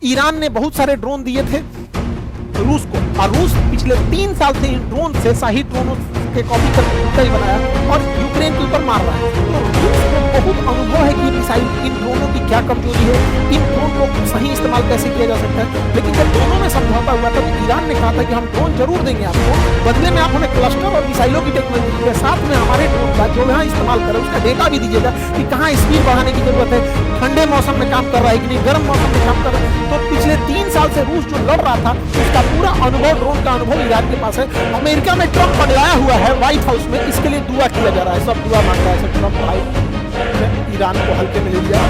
Iran ने बहुत सारे ड्रोन दिए थे रूस को, और रूस पिछले 3 साल से इन ड्रोन से शाही ड्रोनों के कॉपी करके ही बनाया और यूक्रेन के ऊपर मार रहा है। तो रूस को बहुत अनुभव है कि मिसाइल इन ड्रोनों की क्या कमजोरी है, इन ड्रोन को सही इस्तेमाल कैसे किया जा सकता है। लेकिन जब दोनों में समझौता हुआ था तो ईरान ने कहा था कि हम ड्रोन जरूर देंगे आपको, बदले में आप हमें क्लस्टर और मिसाइलों की टेक्नोलॉजी के साथ में हमारे ड्रोन का जो यहाँ इस्तेमाल करें उसका डेटा भी दीजिएगा कि कहाँ स्पीड बढ़ाने की जरूरत है, ठंडे मौसम में काम कर रहा है कि नहीं, गर्म मौसम में काम कर रहा है। तो पिछले 3 साल से रूस जो लड़ रहा था उसका पूरा अनुभव, ड्रोन का अनुभव ईरान के पास है। अमेरिका में ट्रम्प पगलाया हुआ है व्हाइट हाउस में, इसके लिए दुआ किया जा रहा है, सब दुआ मांग रहा है ट्रम्प भाई ईरान को हल्के में ले लिया।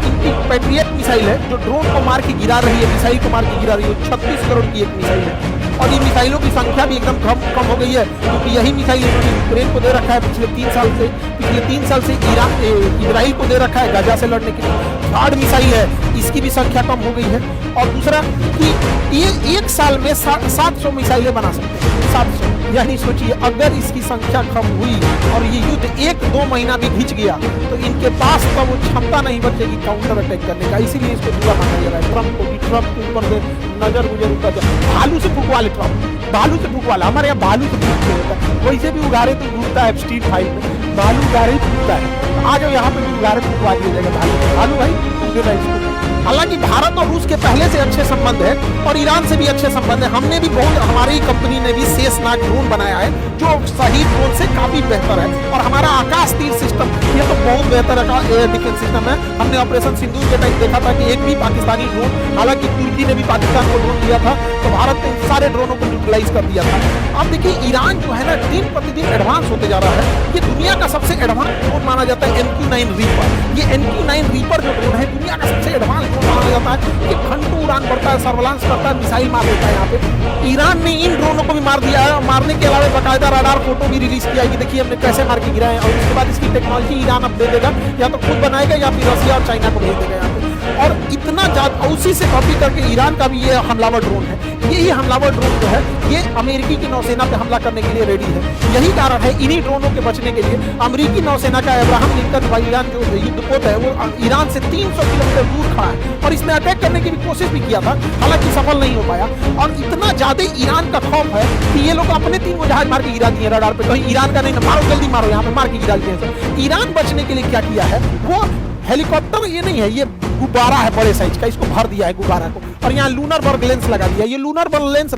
इनकी पैट्रियट मिसाइल है जो ड्रोन को मार के गिरा रही है, मिसाइल को मार के गिरा रही है। 36 करोड़ की एक मिसाइल है और ये मिसाइलों की संख्या भी एकदम कम हो गई है, क्योंकि यही मिसाइल इन्होंने यूक्रेन को दे रखा है पिछले 3 साल से इजराइल को दे रखा है गाजा से लड़ने के लिए। थर्ड मिसाइल है, इसकी भी संख्या कम हो गई है। और दूसरा कि ये 1 साल में 700 मिसाइलें बना सकते हैं, 700। यानी सोचिए अगर इसकी संख्या कम हुई और ये युद्ध 1-2 महीना भी खिंच गया तो इनके पास तो वो क्षमता नहीं बचेगी काउंटर अटैक करने का। इसीलिए इसको दुआ माना जा रहा है ट्रम्प को, ट्रम्प के ऊपर से नजर गुजर उनका भालू से फूकवा ले, ट्रम्प भालू से फूकवा ला। हमारे यहाँ भालू से फूक होता है, वैसे भी उगारे तो घूमता है एप्स्टीन फाइल में, भालू उगारे ही फूकता है। आ जाओ यहाँ पे भी उगारे फूकवा दिया जाएगा भालू भाई फूकेगा इसको। हालांकि भारत और रूस के पहले से अच्छे संबंध है और ईरान से भी अच्छे संबंध है। हमने भी बहुत, हमारी कंपनी ने भी शेषनाग ड्रोन बनाया है जो सही ड्रोन से काफी बेहतर है। और हमारा आकाश तीर सिस्टम ये तो बहुत बेहतर एयर डिफेंस सिस्टम है। हमने ऑपरेशन सिंदूर के टाइम देखा था कि एक भी पाकिस्तानी ड्रोन, हालांकि तुर्की ने भी पाकिस्तान को ड्रोन दिया था तो भारत ने सारे ड्रोनों को न्यूट्रलाइज कर दिया था। अब देखिए ईरान जो है ना दिन प्रतिदिन एडवांस होते जा रहा है। ये दुनिया का सबसे एडवांस ड्रोन माना जाता है MQ-9 रीपर। ये MQ-9 रीपर जो ड्रोन है दुनिया का सबसे एडवांस ड्रोन माना जाता है। ये घंटों उड़ान बढ़ता है, सर्विलांस करता है, मिसाइल मार देता है। यहाँ पे ईरान ने इन ड्रोनों को भी मार दिया है। मारने के अलावा बाकायदा रडार फोटो भी रिलीज किया है कि देखिए हमने कैसे मार के गिराए। और उसके बाद इसकी टेक्नोलॉजी ईरान अब दे देगा, या तो खुद बनाएगा या फिर रसिया और चाइना को भेज देगा यहाँ पे। और इतना ज्यादा उसी से कॉपी करके ईरान का भी ये हमलावर ड्रोन है। यही हमलावर ड्रोन जो है ये अमेरिकी की नौसेना पे हमला करने के लिए रेडी है। यही कारण है इन्हीं ड्रोनों के बचने के लिए अमेरिकी नौसेना का अब्राहम लिंकन वायुयान जो युद्धपोत है वो ईरान से 300 किलोमीटर दूर खड़ा है और इसमें अटैक करने की भी कोशिश भी किया था, हालांकि सफल नहीं हो पाया। और इतना ज्यादा ईरान का खौफ है कि ये लोग अपने 3 जहाज मार के गिरा दिए रडार पे। कहीं ईरान का नहीं, मारो जल्दी मारो, यहाँ पे मार के गिरा दिए। ईरान बचने के लिए क्या किया है, वो हेलीकॉप्टर ये नहीं है, ये गुब्बारा है बड़े साइज का, इसको भर दिया है गुब्बारा को और यहाँ लूनर बर्ग लेंस लगा दिया। ये लूनर बर्ग लेंस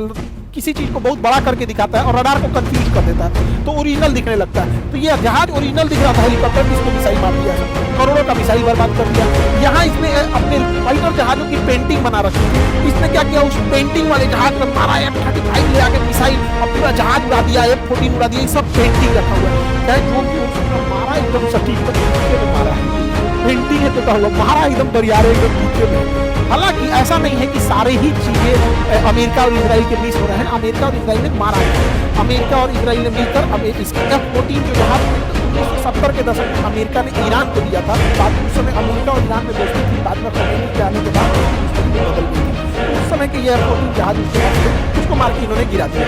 किसी चीज को बहुत बड़ा करके दिखाता है और रडार को कंफ्यूज कर देता है तो ओरिजिनल दिखने लगता है। तो ये जहाज ओरिजिनल दिख रहा था हेलीकॉप्टर, इसको मिसाइल मार दिया, करोड़ों का मिसाइल बर्बाद कर दिया। यहाँ इसने अपने फाइटर जहाजों की पेंटिंग बना रखी है। इसने क्या किया, उस पेंटिंग वाले जहाज में मारा F-35 ले आके मिसाइल और पूरा जहाज उड़ा दिया, F-14 उड़ा दिया। सब पेंटिंग रखा हुआ है, जो भी मारा एकदम सटीक मारा है, पेंटिंग है तो मारा एकदम दरियारे एकदम नीचे में। हालांकि ऐसा नहीं है कि सारे ही चीजें अमेरिका और इजराइल के बीच हो रहे हैं। अमेरिका और इजराइल ने मारा है, अमेरिका और इजराइल ने मिलकर इसके F-14 जो जहाज 1970 के दशक में अमेरिका ने ईरान को दिया था। बाद में उस समय अमेरिका और ईरान में दोस्ती थी, बाद में khomeini के आने के बाद बदल गई थी। उस समय के ये F-14 जहाज उसको मार के इन्होंने गिरा दिया।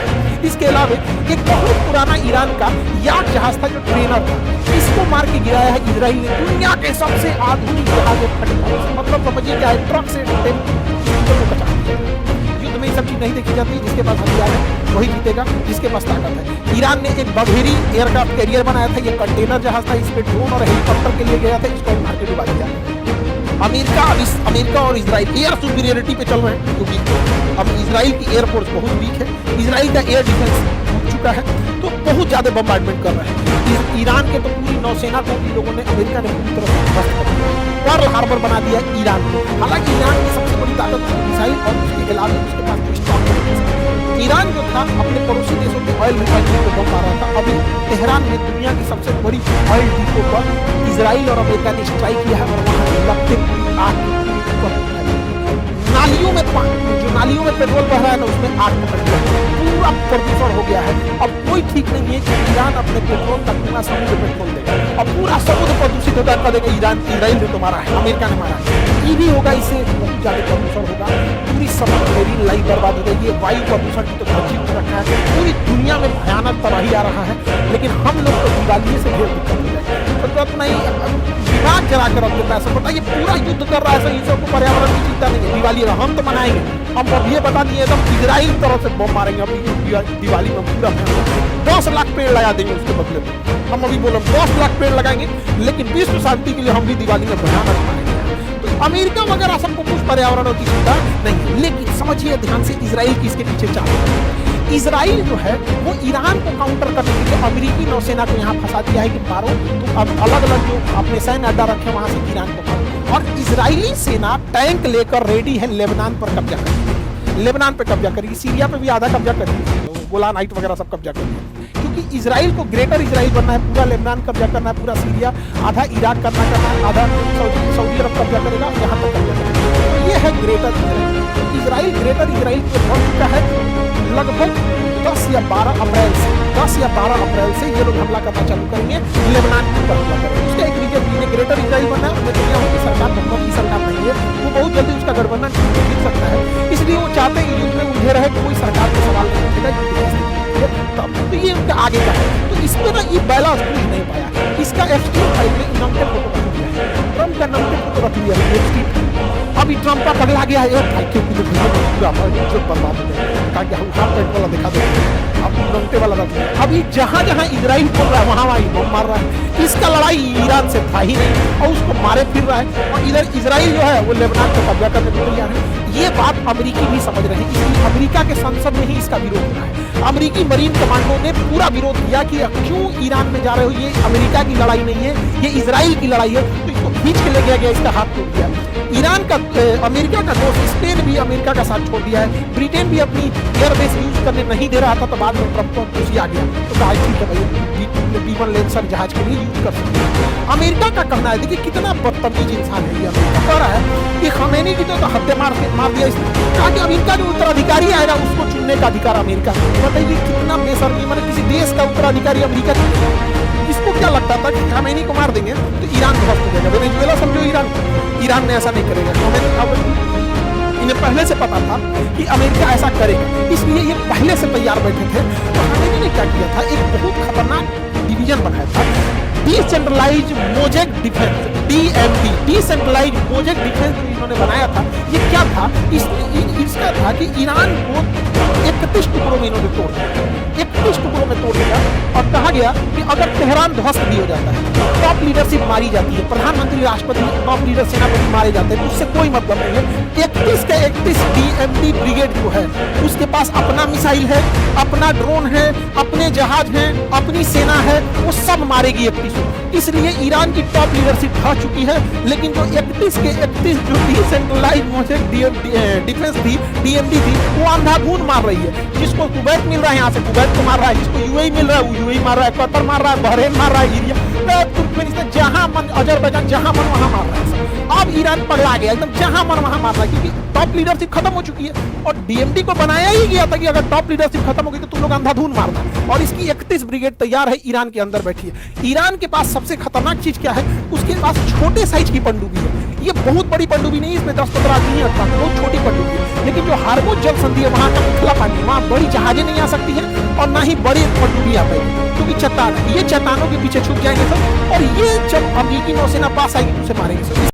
इसके अलावा एक बहुत पुराना ईरान का याक जहाज था जो ट्रेनर था, इसको मार के गिराया है इजराइल ने। दुनिया के सबसे आधुनिक जहाज, मतलब समझिए क्या है, ट्रक से युद्ध में सब चीज नहीं देखी जाती। जिसके पास हथियार है वही जीतेगा, जिसके पास ताकत है। ईरान ने एक बघेरी एयरक्राफ्ट कैरियर बनाया था, ये कंटेनर जहाज था, इस पे ड्रोन और हेलीकॉप्टर के लिए गया था, इसको मार के डुबा दिया। अमेरिका और इजराइल एयर सुपीरियरिटी पे चल रहे हैं क्योंकि अब इजराइल की एयरफोर्स बहुत वीक है, इजराइल का एयर डिफेंस टूट चुका है तो बहुत ज्यादा बम्बार्डमेंट कर रहे हैं। ईरान के तो पूरी नौसेना को इन लोगों ने, अमेरिका ने पूरी तरह से ध्वस्त कर दिया, पर्ल हार्बर बना दिया ईरान को। हालांकि ईरान की सबसे बड़ी ताकत मिसाइल और उसके खिलाफ उसके पास जो स्टॉक है। ईरान जो था अपने पड़ोसी देशों के ऑयल रिफाइनरी को बम मारा था। अभी तेहरान में दुनिया की सबसे बड़ी ऑयल डिपो पर इजराइल और अमेरिका ने स्ट्राइक किया है और वहां लगते नालियों में जो नालियों में पेट्रोल बह रहा है ना उसमें आग पकड़ गया, पूरा प्रदूषण हो गया है। अब कोई ठीक नहीं है कि ईरान अपने पेट्रोल का पूरा समुद्र पेट्रोल देगा, अब पूरा समुद्र प्रदूषित होगा, करेगा ईरान, इजराइल ने तो मारा है, अमेरिका ने मारा है, ये भी होगा, इससे बहुत ज्यादा प्रदूषण होगा। पूरी समुद्र मेरीन लाइफ बर्बाद हो जाएगी, वायु प्रदूषण की तो धज्जी उठ रखा है, पूरी दुनिया में भयानक तबाही आ रहा है। लेकिन हम लोग तो दिवाली से ढेर दिक्कत हो जाएगी। तो अपना ही दिमाग जला कर रख देता है सब, बताइए पूरा युद्ध कर रहा है सही, सबको पर्यावरण की चिंता नहीं है। दिवाली हम तो मनाएंगे, हम अब ये बता दिए एकदम इजराइल तरफ से बम मारेंगे अभी दिवाली में पूरा 10 लाख पेड़ लगा देंगे उसके बदले में। हम अभी बोले 10 लाख पेड़ लगाएंगे, लेकिन विश्व शांति के लिए हम भी दिवाली में भयानक मारेंगे। तो अमेरिका वगैरह सबको कुछ पर्यावरण की चिंता नहीं है। लेकिन समझिए ध्यान से इजराइल की इसके पीछे चाल है। इजराइल जो है वो ईरान को काउंटर करने के लिए अमेरिकी नौसेना को यहाँ फंसा दिया है कि मारो तो अब अलग अलग जो अपने सैन्य अड्डा रखे वहां से ईरान को मारो। और इजरायली सेना टैंक लेकर रेडी है लेबनान पर कब्जा करेगी, लेबनान पर कब्जा करेगी, सीरिया पे भी आधा कब्जा करेगी, गोलान हाइट वगैरह सब कब्जा करेगी। क्योंकि इजराइल को ग्रेटर इजराइल बनना है, पूरा लेबनान कब्जा करना है, पूरा सीरिया, आधा इराक करना है, आधा सऊदी अरब कब्जा करेगा, यहाँ तक कब्जा करेगा। तो ये है greater Israel. Israel greater Israel को बढ़ चुका है लगभग 10 या 12 अप्रैल से ये लोग हमला करना चालू करेंगे, लेबनान के ऊपर हमला करेंगे। उसका एक रीजन ये ग्रेटर इजराइल बनना है। मैं दुनिया की सरकार बहुमत की सरकार नहीं है, वो बहुत जल्दी उसका गठबंधन जीत सकता है, इसलिए वो चाहते हैं युद्ध में उलझे रहे, कोई सरकार को सवाल नहीं उठेगा। तब तो ये उनका आगे का है। तो इसमें ना ये बैलेंस पूछ नहीं पाया। इसका एक्सट्रीम फाइल में नमके फोटो रख दिया है, ट्रम्प का नमके फोटो रख दिया है। अभी ट्रम्प का पगला गया है भाई, क्योंकि तो पूरा बर्बाद हो गया, कहा कि हम हाफ पेंट वाला दिखा देंगे, अब नमके वाला रख दिया। अभी जहां जहां इजराइल बोल रहा है वहां वहां बम मार रहा है। इसका लड़ाई ईरान से था ही नहीं और उसको मारे फिर रहा है। और इधर इजराइल जो है वो लेबनान को कब्जा करने को तैयार है। ये बात अमेरिकी भी समझ रहे हैं, इसलिए अमेरिका के संसद में ही इसका विरोध हो रहा है। अमेरिकी मरीन कमांडो ने पूरा विरोध किया कि क्यों ईरान में जा रहे हो, ये अमेरिका की लड़ाई नहीं है, ये इजराइल की लड़ाई है। तो इसको खींच के ले गया, इसका हाथ टूट गया। ईरान का अमेरिका का दोस्त स्पेन भी अमेरिका का साथ छोड़ दिया है। ब्रिटेन भी अपनी एयरबेस यूज करने नहीं दे रहा था, तो बाद में ट्रम्प को खुशी आ गया, तो कहा ठीक है भाई B-1 लेंसर जहाज के लिए यूज कर सकते हैं। अमेरिका का कहना है, देखिए कितना बदतमीज इंसान है ये। अमेरिका कह रहा है कि खमैनी की तो हत्या मार दिया इसने, कहा कि अब इनका जो उत्तराधिकारी आएगा उसको चुनने का अधिकार अमेरिका। बताइए कितना बेशर्मी, मतलब किसी देश का उत्तराधिकारी अमेरिका। इसको क्या लगता था कि खमैनी को मार देंगे तो ईरान ध्वस्त हो जाएगा, वेनेजुएला समझो ईरान ने ऐसा नहीं करेगा। इन्हें पहले से पता था कि अमेरिका ऐसा करेगा, इसलिए ये पहले से तैयार बैठे थे। तो अमेरिका ने क्या किया था, एक बहुत खतरनाक डिवीजन बनाया था, decentralised mosaic defence, DMD, decentralised mosaic defence इन्होंने बनाया था। ये क्या था, इसका था कि ईरान को 31 टुकड़ों में इन्होंने तोड़ दिया, 31 टुकड़ों में तोड़ दिया। और कहा गया कि अगर तेहरान ध्वस्त भी हो जाता है, टॉप लीडरशिप मारी जाती है, प्रधानमंत्री, राष्ट्रपति, टॉप लीडर, सेनापति मारे जाते हैं, तो उससे कोई मतलब नहीं है। 31 के 31 DMD ब्रिगेड जो है उसके पास अपना मिसाइल है, अपना ड्रोन है, अपने जहाज हैं, अपनी सेना है, वो सब मारेगी 31। इसलिए ईरान की टॉप लीडरशिप ढह चुकी है। लेकिन जो 31 के 31 जो डिसेंट्रलाइज्ड मोजेक डिफेंस थी, DMD थी, वो अंधाधुंध मार रही है। जिसको कुवैत मिल रहा है यहाँ से कुवैत को मार रहा है, जिसको UAE मिल रहा है वो UAE मार रहा है, कतर मार रहा है, बहरीन मार रहा है, तुर्कमेनिस्तान, जहां मन, अजरबैजान, जहां मन वहां मार रहा है। अब ईरान पगला गया एकदम, जहां मन वहां मार रहा है, क्योंकि टॉप लीडरशिप खत्म हो चुकी है। और DMD को बनाया ही गया था कि अगर टॉप लीडरशिप खत्म हो गई तो तुम लोग अंधाधुंध मारना। और इसकी 31 ब्रिगेड तैयार है, ईरान के अंदर बैठी है। ईरान के पास सबसे खतरनाक चीज क्या है, उसके पास छोटे साइज की पनडुब्बी है। ये बहुत बड़ी पनडुब्बी नहीं, इसमें 10-15 आदमी नहीं अटका, बहुत छोटी पनडुब्बी है। लेकिन जो हार्मोज जल संधि है वहां का खुला पानी है, वहां बड़ी जहाजें नहीं आ सकती है और ना ही बड़ी पनडुब्बी आ पाएगी, क्योंकि चट्टान है। ये चट्टानों के पीछे छुप जाएंगे सब, और ये जब अमेरिकी नौसेना पास आएगी उसे मारेंगे सब।